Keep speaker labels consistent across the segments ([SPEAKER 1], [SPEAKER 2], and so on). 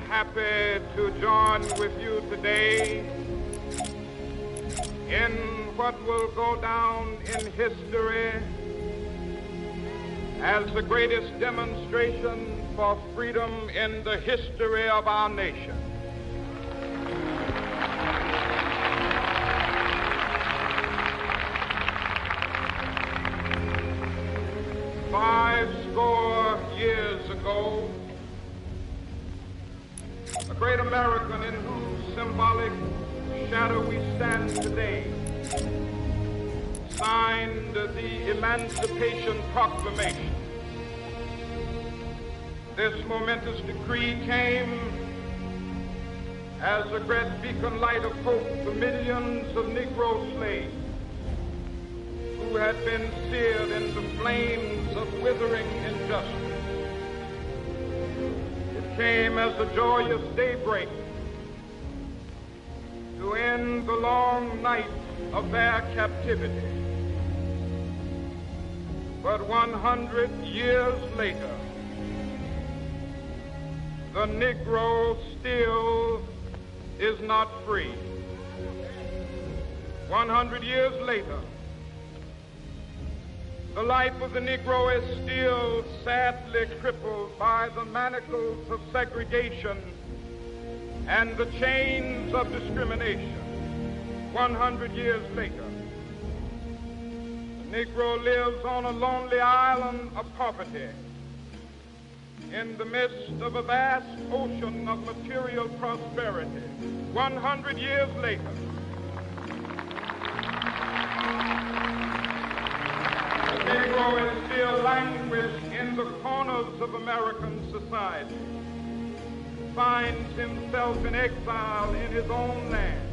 [SPEAKER 1] happy to join with you today in what will go down in history as the greatest demonstration for freedom in the history of our nation. Years ago, a great American in whose symbolic shadow we stand today signed the Emancipation Proclamation. This momentous decree came as a great beacon light of hope to millions of Negro slaves who had been seared in the flames of withering injustice. It came as a joyous daybreak to end the long night of their captivity. But 100 years later, the Negro still is not free. 100 years later, the life of the Negro is still sadly crippled by the manacles of segregation and the chains of discrimination. 100 years later, the Negro lives on a lonely island of poverty in the midst of a vast ocean of material prosperity. 100 years later, the Negro is still languished in the corners of American society, finds himself in exile in his own land.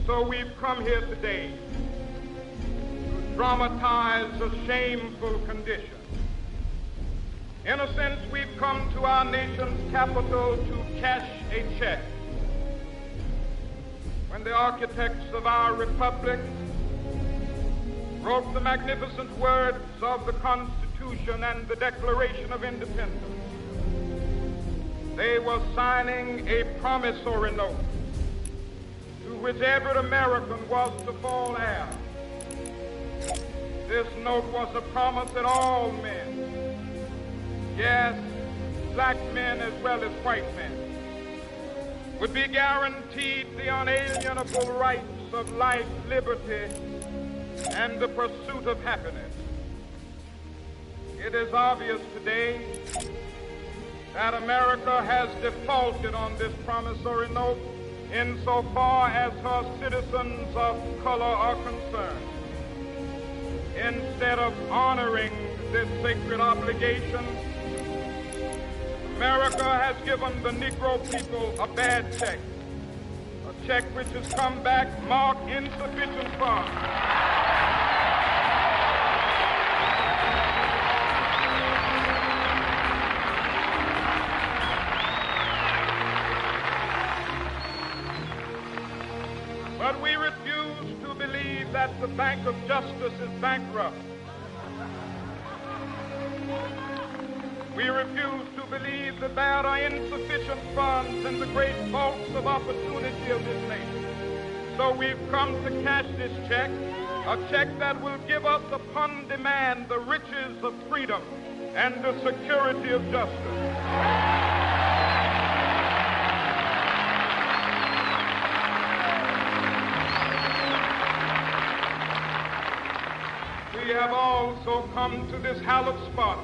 [SPEAKER 1] So we've come here today to dramatize a shameful condition. In a sense, we've come to our nation's capital to cash a check. When the architects of our republic wrote the magnificent words of the Constitution and the Declaration of Independence, they were signing a promissory note to which every American was to fall heir. This note was a promise that all men, yes, black men as well as white men, would be guaranteed the unalienable rights of life, liberty, and the pursuit of happiness. It is obvious today that America has defaulted on this promissory note insofar as her citizens of color are concerned. Instead of honoring this sacred obligation, America has given the Negro people a bad check, a check which has come back marked insufficient funds. But we refuse to believe that the Bank of Justice is bankrupt. We refuse to believe that there are insufficient funds in the great vaults of opportunity of this nation. So we've come to cash this check, a check that will give us upon demand the riches of freedom and the security of justice. We have also come to this hallowed spot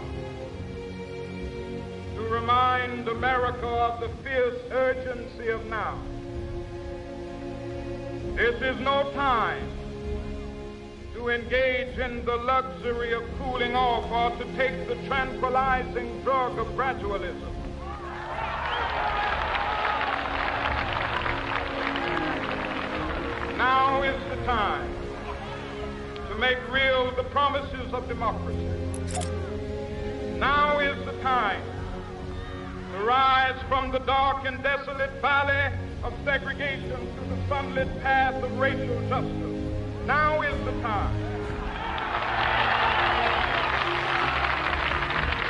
[SPEAKER 1] to remind America of the fierce urgency of now. This is no time to engage in the luxury of cooling off or to take the tranquilizing drug of gradualism. Now is the time to make real the promises of democracy. Now is the time to rise from the dark and desolate valley of segregation to the sunlit path of racial justice. Now is the time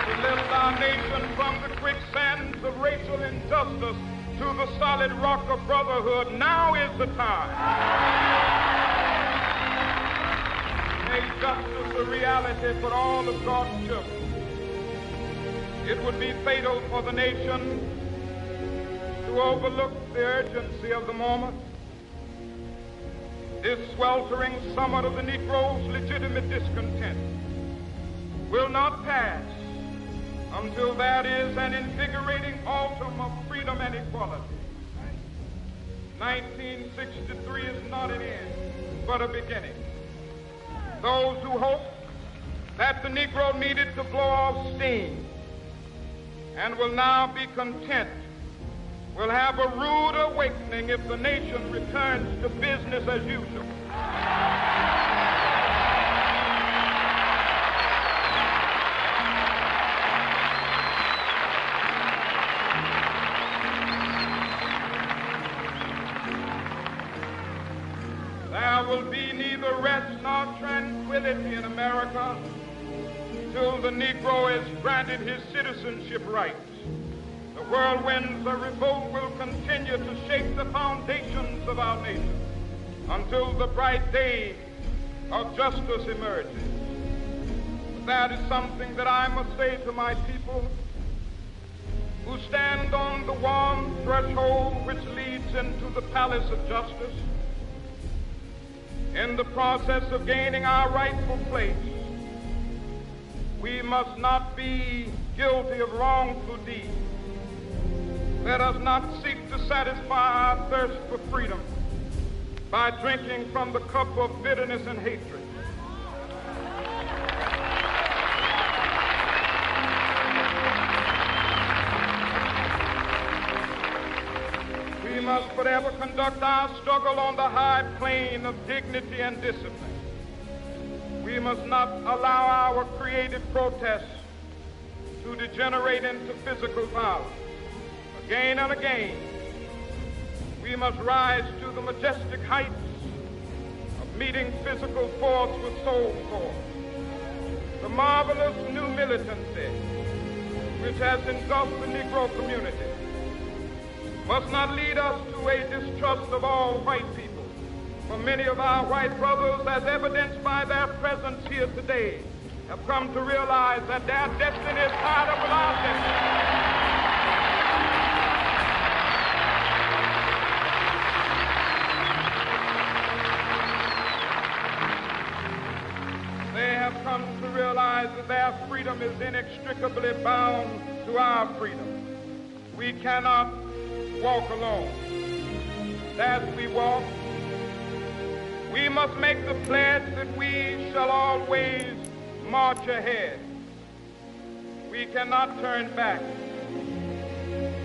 [SPEAKER 1] to lift our nation from the quicksands of racial injustice to the solid rock of brotherhood. Now is the time. Make justice a reality for all of God's children. It would be fatal for the nation to overlook the urgency of the moment. This sweltering summit of the Negro's legitimate discontent will not pass until there is an invigorating autumn of freedom and equality. 1963 is not an end, but a beginning. Those who hope that the Negro needed to blow off steam and will now be content will have a rude awakening if the nation returns to business as usual. There will be neither rest nor tranquility in America till the Negro is granted his citizenship rights. The whirlwinds of revolt will continue to shake the foundations of our nation until the bright day of justice emerges. But that is something that I must say to my people who stand on the warm threshold which leads into the palace of justice. In the process of gaining our rightful place, we must not be guilty of wrongful deeds. Let us not seek to satisfy our thirst for freedom by drinking from the cup of bitterness and hatred. We must forever conduct our struggle on the high plane of dignity and discipline. We must not allow our creative protests to degenerate into physical violence. Again and again, we must rise to the majestic heights of meeting physical force with soul force. The marvelous new militancy which has engulfed the Negro community must not lead us to a distrust of all white people. For many of our white brothers, as evidenced by their presence here today, have come to realize that their destiny is tied up with our destiny. They have come to realize that their freedom is inextricably bound to our freedom. We cannot walk alone. As we walk, we must make the pledge that we shall always march ahead. We cannot turn back.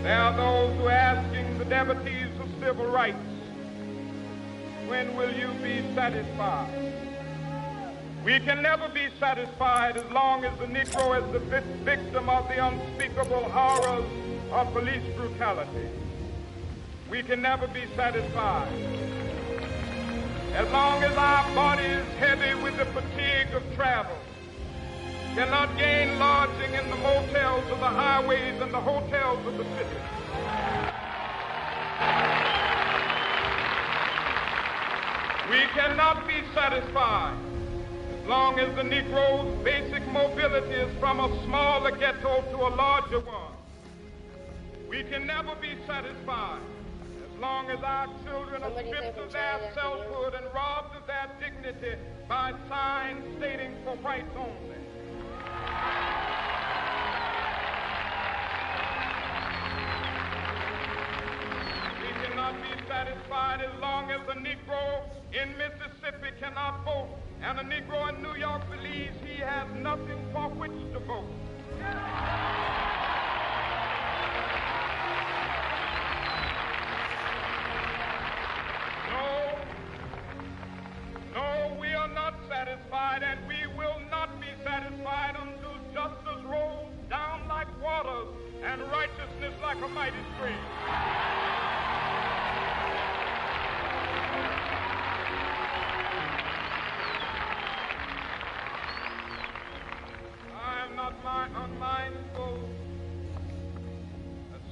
[SPEAKER 1] There are those who are asking the devotees of civil rights, when will you be satisfied? We can never be satisfied as long as the Negro is the victim of the unspeakable horrors of police brutality. We can never be satisfied as long as our body is heavy with the fatigue of travel, cannot gain lodging in the motels of the highways and the hotels of the city. We cannot be satisfied as long as the Negro's basic mobility is from a smaller ghetto to a larger one. We can never be satisfied as long as our children are stripped of their selfhood and robbed of their dignity by signs stating for whites only. We cannot be satisfied as long as a Negro in Mississippi cannot vote and a Negro in New York believes he has nothing for which to vote. No, we are not satisfied, and we will not be satisfied until justice rolls down like waters and righteousness like a mighty stream. I am not unmindful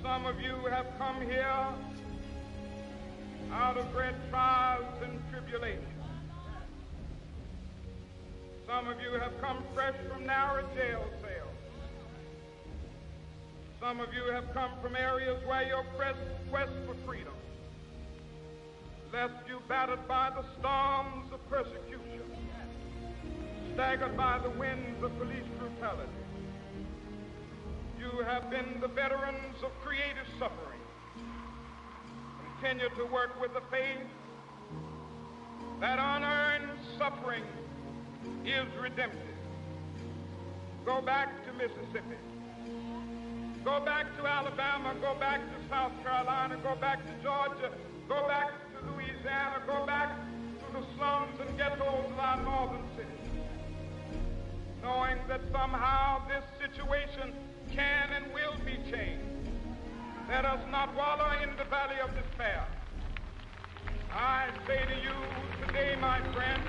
[SPEAKER 1] Some of you have come here out of great trials and tribulations. Some of you have come fresh from narrow jail cells. Some of you have come from areas where your quest for freedom left you battered by the storms of persecution, staggered by the winds of police brutality. You have been the veterans of creative suffering. Continue to work with the faith that unearned suffering is redemptive. Go back to Mississippi. Go back to Alabama. Go back to South Carolina. Go back to Georgia. Go back to Louisiana. Go back to the slums and ghettos of our northern cities, knowing that somehow this situation can and will be changed. Let us not wallow in the valley of despair. I say to you today, my friend,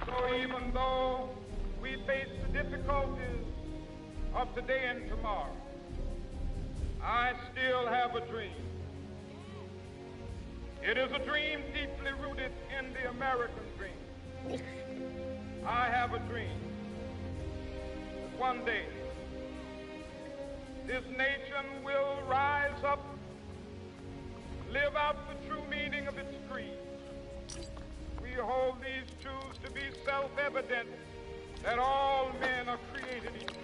[SPEAKER 1] so even though we face the difficulties of today and tomorrow, I still have a dream. It is a dream deeply rooted in the American dream. I have a dream that one day this nation will rise up, live out the true meaning of its creed. We hold these truths to be self-evident, that all men are created equal.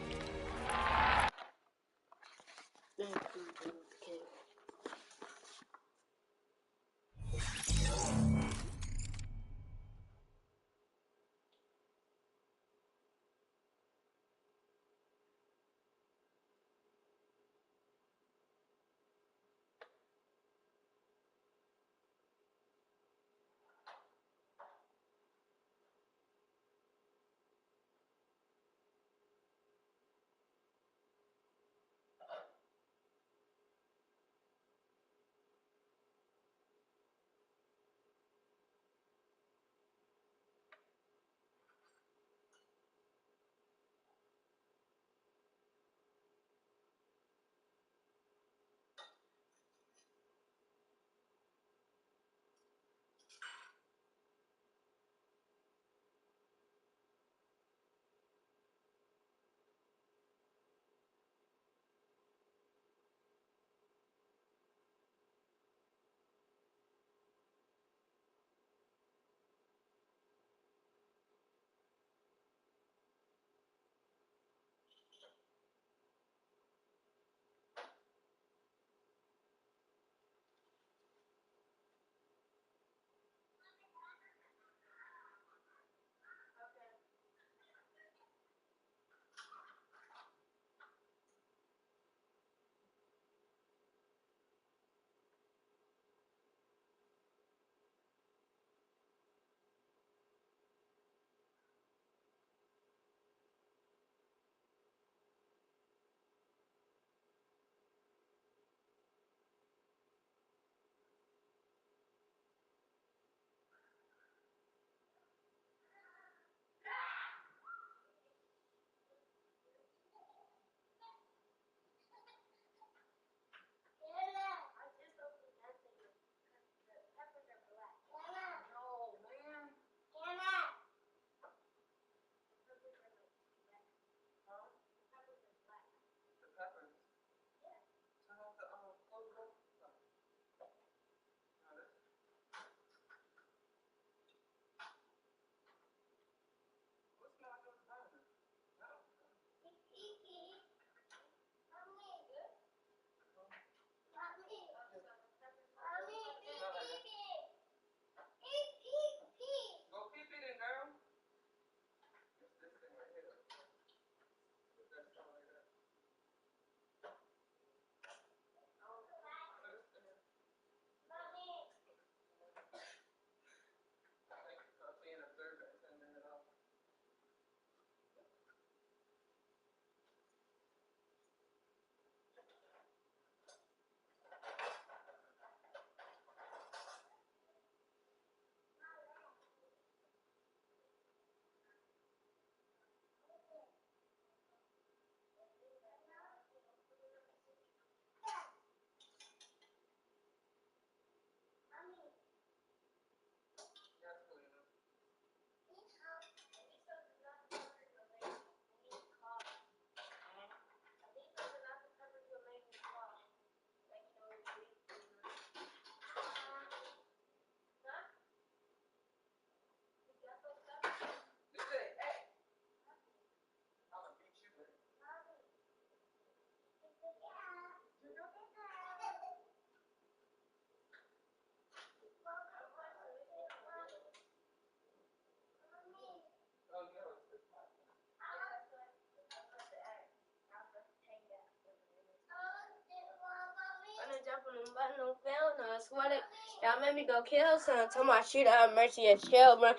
[SPEAKER 2] swear it. Y'all made me go kill son. Told my shooter have mercy and chill, bro.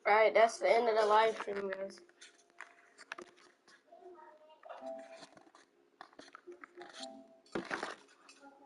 [SPEAKER 2] Right, that's the end of the live stream, guys.